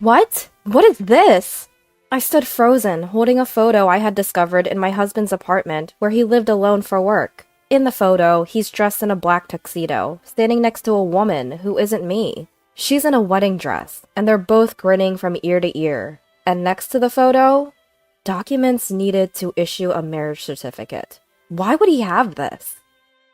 What? What is this? I stood frozen, holding a photo I had discovered in my husband's apartment where he lived alone for work. In the photo, he's dressed in a black tuxedo, standing next to a woman who isn't me. She's in a wedding dress, and they're both grinning from ear to ear. And next to the photo, documents needed to issue a marriage certificate. Why would he have this?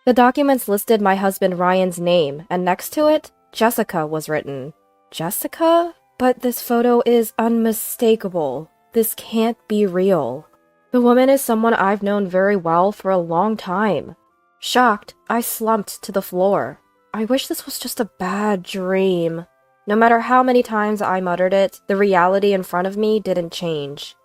The documents listed my husband Ryan's name, and next to it, Jessica was written. Jessica? But this photo is unmistakable. This can't be real. The woman is someone I've known very well for a long time. Shocked, I slumped to the floor. I wish this was just a bad dream. No matter how many times I muttered it, the reality in front of me didn't change.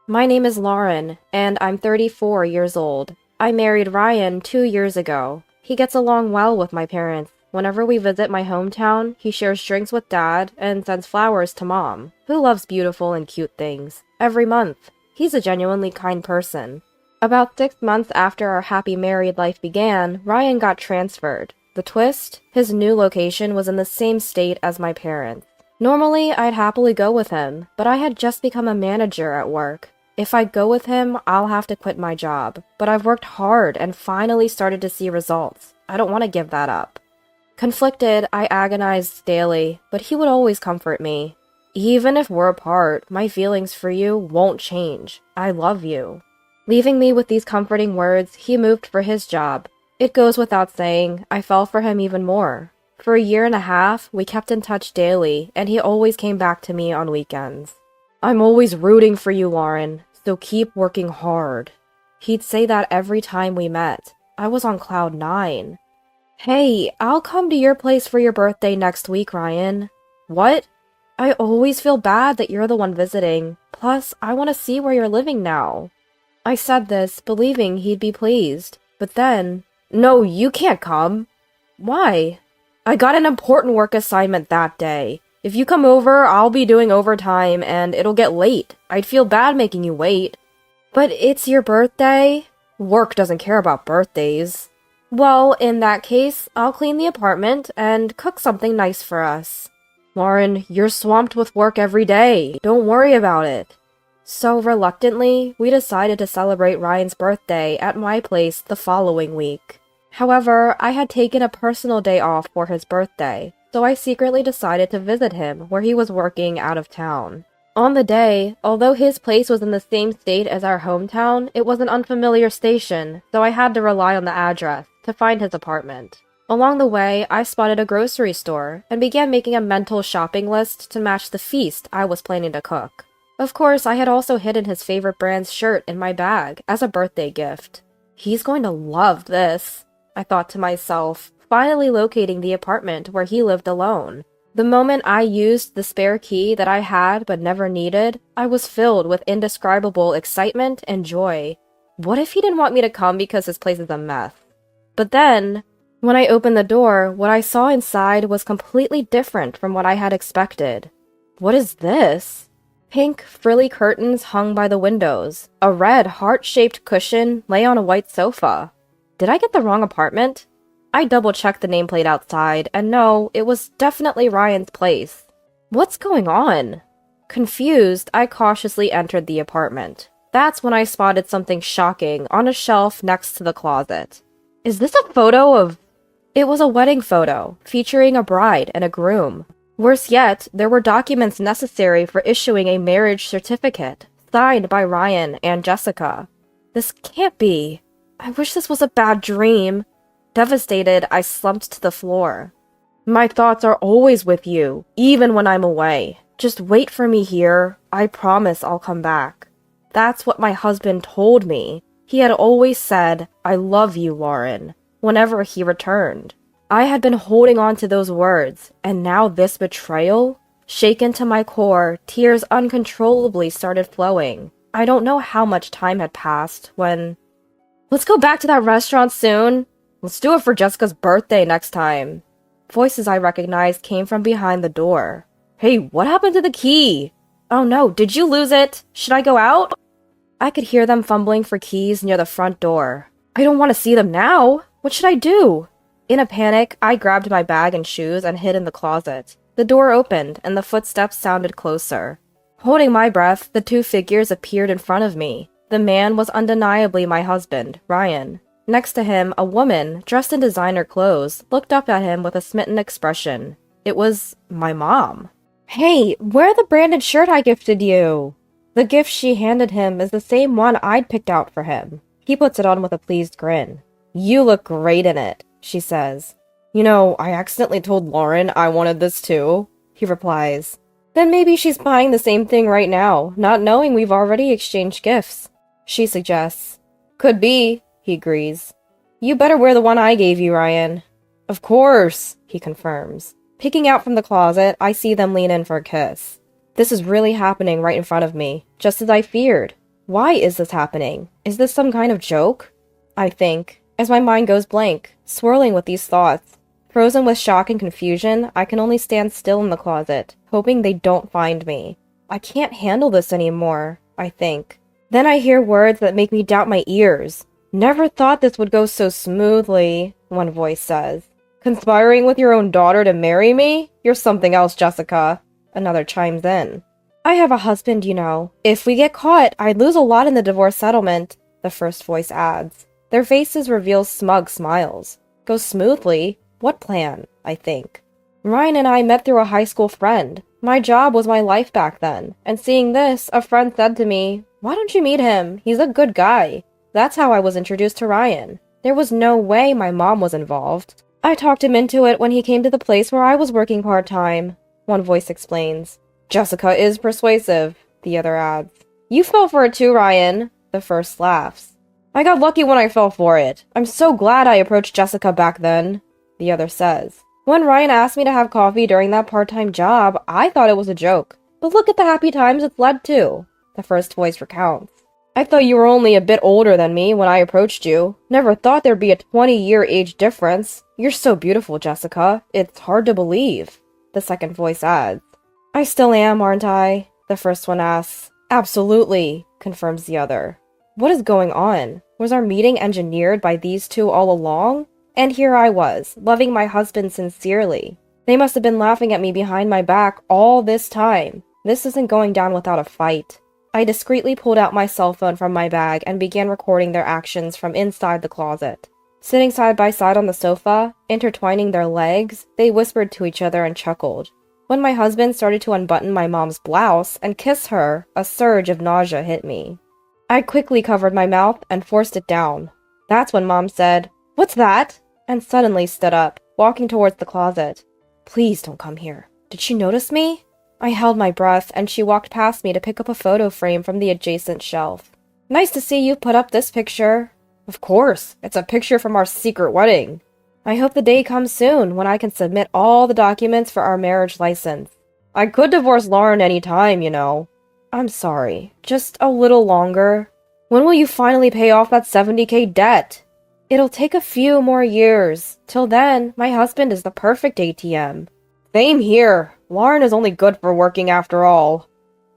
My name is Lauren, and I'm 34 years old. I married Ryan 2 years ago. He gets along well with my parents. Whenever we visit my hometown, he shares drinks with Dad and sends flowers to Mom, who loves beautiful and cute things, every month. He's a genuinely kind person. About 6 months after our happy married life began, Ryan got transferred. The twist? His new location was in the same state as my parents. Normally, I'd happily go with him, but I had just become a manager at work. If I go with him, I'll have to quit my job, but I've worked hard and finally started to see results. I don't want to give that up. Conflicted, I agonized daily, but he would always comfort me. Even if we're apart, my feelings for you won't change. I love you. Leaving me with these comforting words, he moved for his job. It goes without saying, I fell for him even more. For a year and a half, we kept in touch daily, and he always came back to me on weekends. I'm always rooting for you, Lauren, so keep working hard. He'd say that every time we met. I was on cloud 9. Hey, I'll come to your place for your birthday next week, Ryan. What? I always feel bad that you're the one visiting. Plus, I want to see where you're living now. I said this, believing he'd be pleased. But then, no, you can't come. Why? I got an important work assignment that day. If you come over, I'll be doing overtime and it'll get late. I'd feel bad making you wait. But it's your birthday? Work doesn't care about birthdays. Well, in that case, I'll clean the apartment and cook something nice for us. Lauren, you're swamped with work every day. Don't worry about it. So reluctantly, we decided to celebrate Ryan's birthday at my place the following week. However, I had taken a personal day off for his birthday, so I secretly decided to visit him where he was working out of town. On the day, although his place was in the same state as our hometown, it was an unfamiliar station, so I had to rely on the address to find his apartment. Along the way, I spotted a grocery store and began making a mental shopping list to match the feast I was planning to cook. Of course, I had also hidden his favorite brand's shirt in my bag as a birthday gift. He's going to love this, I thought to myself, finally locating the apartment where he lived alone. The moment I used the spare key that I had but never needed, I was filled with indescribable excitement and joy. What if he didn't want me to come because his place is a mess? But then, when I opened the door, what I saw inside was completely different from what I had expected. What is this? Pink, frilly curtains hung by the windows. A red, heart-shaped cushion lay on a white sofa. Did I get the wrong apartment? I double-checked the nameplate outside, and no, it was definitely Ryan's place. What's going on? Confused, I cautiously entered the apartment. That's when I spotted something shocking on a shelf next to the closet. Is this a photo of... It was a wedding photo, featuring a bride and a groom. Worse yet, there were documents necessary for issuing a marriage certificate, signed by Ryan and Jessica. This can't be. I wish this was a bad dream. Devastated, I slumped to the floor. My thoughts are always with you, even when I'm away. Just wait for me here. I promise I'll come back. That's what my husband told me. He had always said, I love you, Lauren, whenever he returned. I had been holding on to those words, and now this betrayal? Shaken to my core, tears uncontrollably started flowing. I don't know how much time had passed when... Let's go back to that restaurant soon. Let's do it for Jessica's birthday next time. Voices I recognized came from behind the door. Hey, what happened to the key? Oh no, did you lose it? Should I go out? I could hear them fumbling for keys near the front door. I don't want to see them now. What should I do? In a panic, I grabbed my bag and shoes and hid in the closet. The door opened, and the footsteps sounded closer. Holding my breath, the two figures appeared in front of me. The man was undeniably my husband, Ryan. Next to him, a woman, dressed in designer clothes, looked up at him with a smitten expression. It was my mom. "Hey, wear the branded shirt I gifted you!" The gift she handed him is the same one I'd picked out for him. He puts it on with a pleased grin. "You look great in it," she says. "You know, I accidentally told Lauren I wanted this too," he replies. "Then maybe she's buying the same thing right now, not knowing we've already exchanged gifts," she suggests. "Could be," he agrees. "You better wear the one I gave you, Ryan." "Of course," he confirms. Peeking out from the closet, I see them lean in for a kiss. This is really happening right in front of me, just as I feared. Why is this happening? Is this some kind of joke? I think, as my mind goes blank, swirling with these thoughts. Frozen with shock and confusion, I can only stand still in the closet, hoping they don't find me. I can't handle this anymore, I think. Then I hear words that make me doubt my ears. "Never thought this would go so smoothly," one voice says. "Conspiring with your own daughter to marry me? You're something else, Jessica," another chimes in. "I have a husband, you know. If we get caught, I'd lose a lot in the divorce settlement," the first voice adds. Their faces reveal smug smiles. "Go smoothly? What plan?" I think. Ryan and I met through a high school friend. My job was my life back then, and seeing this, a friend said to me, "Why don't you meet him? He's a good guy." That's how I was introduced to Ryan. There was no way my mom was involved. I talked him into it when he came to the place where I was working part-time, one voice explains. "Jessica is persuasive," the other adds. "You fell for it too, Ryan," the first laughs. "I got lucky when I fell for it. I'm so glad I approached Jessica back then," the other says. "When Ryan asked me to have coffee during that part-time job, I thought it was a joke. But look at the happy times it's led to," the first voice recounts. "I thought you were only a bit older than me when I approached you. Never thought there'd be a 20-year age difference. You're so beautiful, Jessica. It's hard to believe," the second voice adds. "I still am, aren't I?" the first one asks. "Absolutely," confirms the other. What is going on? Was our meeting engineered by these two all along? And here I was, loving my husband sincerely. They must have been laughing at me behind my back all this time. This isn't going down without a fight. I discreetly pulled out my cell phone from my bag and began recording their actions from inside the closet. Sitting side by side on the sofa, intertwining their legs, they whispered to each other and chuckled. When my husband started to unbutton my mom's blouse and kiss her, a surge of nausea hit me. I quickly covered my mouth and forced it down. That's when Mom said, "What's that?" and suddenly stood up, walking towards the closet. "Please don't come here. Did she notice me?" I held my breath, and she walked past me to pick up a photo frame from the adjacent shelf. "Nice to see you put up this picture." "Of course, it's a picture from our secret wedding." "I hope the day comes soon when I can submit all the documents for our marriage license." "I could divorce Lauren any time, you know." "I'm sorry, just a little longer." "When will you finally pay off that $70K debt?" "It'll take a few more years. Till then, my husband is the perfect ATM." "Same here. Lauren is only good for working after all."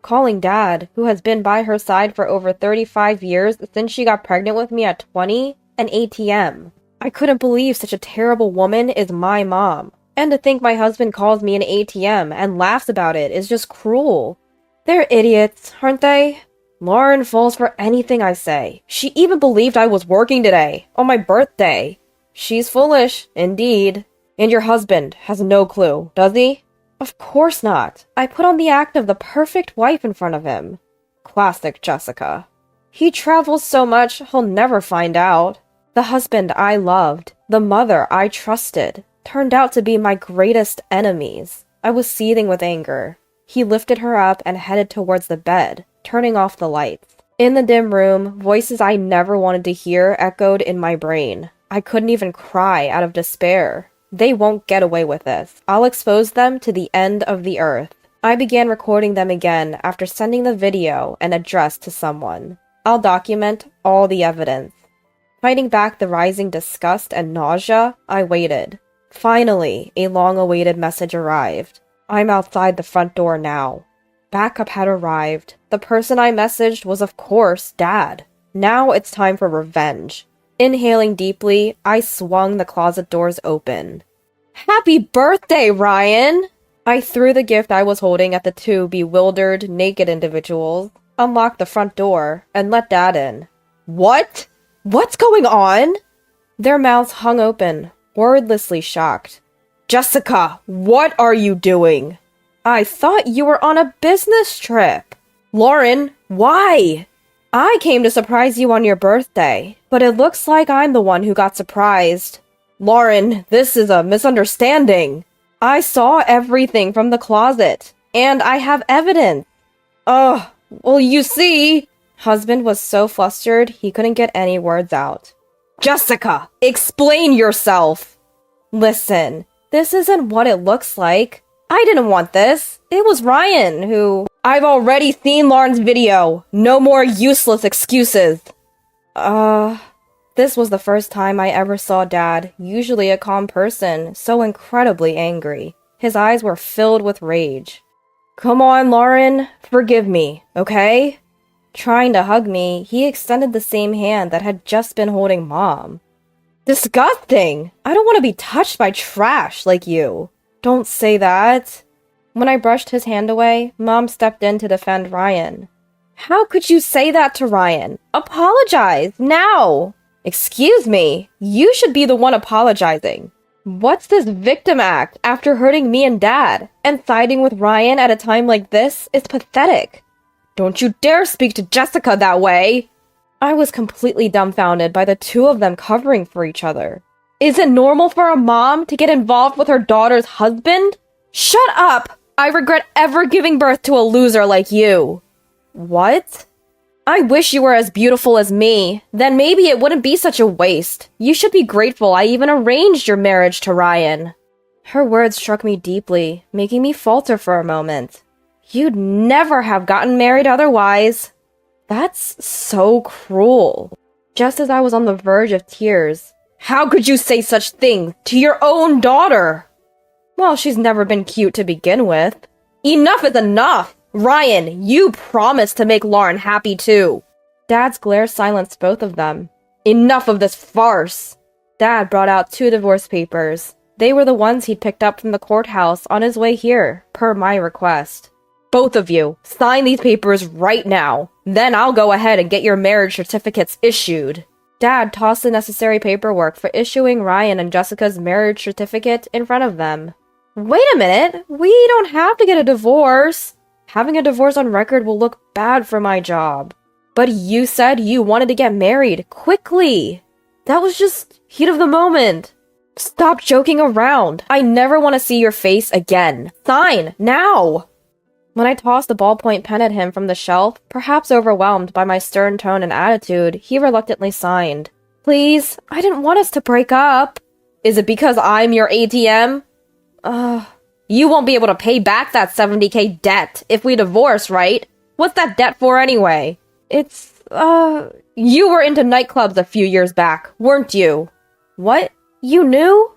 Calling Dad, who has been by her side for over 35 years since she got pregnant with me at 20, an ATM. I couldn't believe such a terrible woman is my mom. And to think my husband calls me an ATM and laughs about it is just cruel. They're idiots, aren't they? Lauren falls for anything I say. She even believed I was working today, on my birthday. She's foolish, indeed. And your husband has no clue, does he? Of course not. I put on the act of the perfect wife in front of him. Classic Jessica. He travels so much, he'll never find out. The husband I loved, the mother I trusted, turned out to be my greatest enemies. I was seething with anger. He lifted her up and headed towards the bed, turning off the lights. In the dim room, voices I never wanted to hear echoed in my brain. I couldn't even cry out of despair. They won't get away with this. I'll expose them to the end of the earth. I began recording them again after sending the video and address to someone. I'll document all the evidence. Fighting back the rising disgust and nausea, I waited. Finally, a long-awaited message arrived. I'm outside the front door now. Backup had arrived. The person I messaged was, of course, Dad. Now it's time for revenge. Inhaling deeply, I swung the closet doors open. "Happy birthday, Ryan!" I threw the gift I was holding at the two bewildered, naked individuals, unlocked the front door, and let Dad in. What? What's going on? Their mouths hung open, wordlessly shocked. Jessica, what are you doing? I thought you were on a business trip. Lauren, why? I came to surprise you on your birthday, but it looks like I'm the one who got surprised. Lauren, this is a misunderstanding. I saw everything from the closet, and I have evidence. Ugh, well, you see... Husband was so flustered he couldn't get any words out. Jessica, explain yourself! Listen, this isn't what it looks like. I didn't want this. It was Ryan who... I've already seen Lauren's video. No more useless excuses. This was the first time I ever saw Dad, usually a calm person, so incredibly angry. His eyes were filled with rage. Come on, Lauren. Forgive me, okay? Trying to hug me, he extended the same hand that had just been holding Mom. Disgusting! I don't want to be touched by trash like you. Don't say that. When I brushed his hand away, Mom stepped in to defend Ryan. How could you say that to Ryan? Apologize, now! Excuse me, you should be the one apologizing. What's this victim act after hurting me and Dad? And siding with Ryan at a time like this is pathetic. Don't you dare speak to Jessica that way! I was completely dumbfounded by the two of them covering for each other. Is it normal for a mom to get involved with her daughter's husband? Shut up! I regret ever giving birth to a loser like you. What? I wish you were as beautiful as me. Then maybe it wouldn't be such a waste. You should be grateful I even arranged your marriage to Ryan. Her words struck me deeply, making me falter for a moment. You'd never have gotten married otherwise. That's so cruel. Just as I was on the verge of tears. How could you say such things to your own daughter? Well, she's never been cute to begin with. Enough is enough! Ryan, you promised to make Lauren happy too. Dad's glare silenced both of them. Enough of this farce! Dad brought out 2 divorce papers. They were the ones he'd picked up from the courthouse on his way here, per my request. Both of you, sign these papers right now. Then I'll go ahead and get your marriage certificates issued. Dad tossed the necessary paperwork for issuing Ryan and Jessica's marriage certificate in front of them. Wait a minute, we don't have to get a divorce. Having a divorce on record will look bad for my job. But you said you wanted to get married quickly. That was just heat of the moment. Stop joking around. I never want to see your face again. Sign, now! When I tossed the ballpoint pen at him from the shelf, perhaps overwhelmed by my stern tone and attitude, he reluctantly signed. Please, I didn't want us to break up. Is it because I'm your ATM? You won't be able to pay back that $70K debt if we divorce, right? What's that debt for anyway? It's, you were into nightclubs a few years back, weren't you? What? You knew?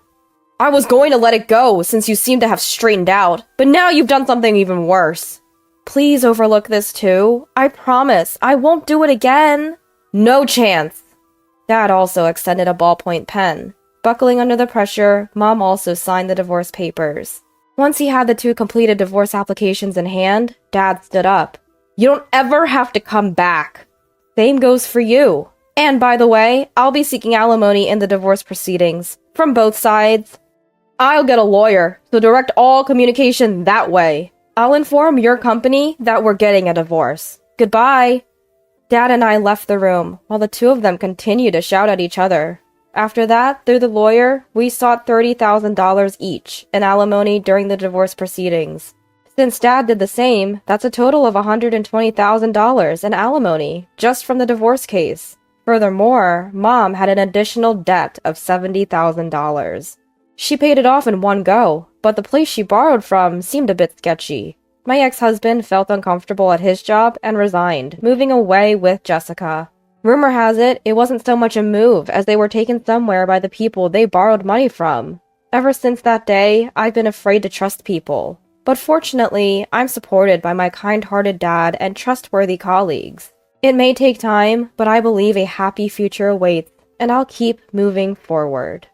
I was going to let it go since you seem to have straightened out, but now you've done something even worse. Please overlook this too. I promise, I won't do it again. No chance. Dad also extended a ballpoint pen. Buckling under the pressure, Mom also signed the divorce papers. Once he had the 2 completed divorce applications in hand, Dad stood up. You don't ever have to come back. Same goes for you. And by the way, I'll be seeking alimony in the divorce proceedings, from both sides. I'll get a lawyer, so direct all communication that way. I'll inform your company that we're getting a divorce. Goodbye. Dad and I left the room, while the 2 of them continued to shout at each other. After that, through the lawyer, we sought $30,000 each in alimony during the divorce proceedings. Since Dad did the same, that's a total of $120,000 in alimony, just from the divorce case. Furthermore, Mom had an additional debt of $70,000. She paid it off in one go, but the place she borrowed from seemed a bit sketchy. My ex-husband felt uncomfortable at his job and resigned, moving away with Jessica. Rumor has it, it wasn't so much a move as they were taken somewhere by the people they borrowed money from. Ever since that day, I've been afraid to trust people. But fortunately, I'm supported by my kind-hearted dad and trustworthy colleagues. It may take time, but I believe a happy future awaits, and I'll keep moving forward.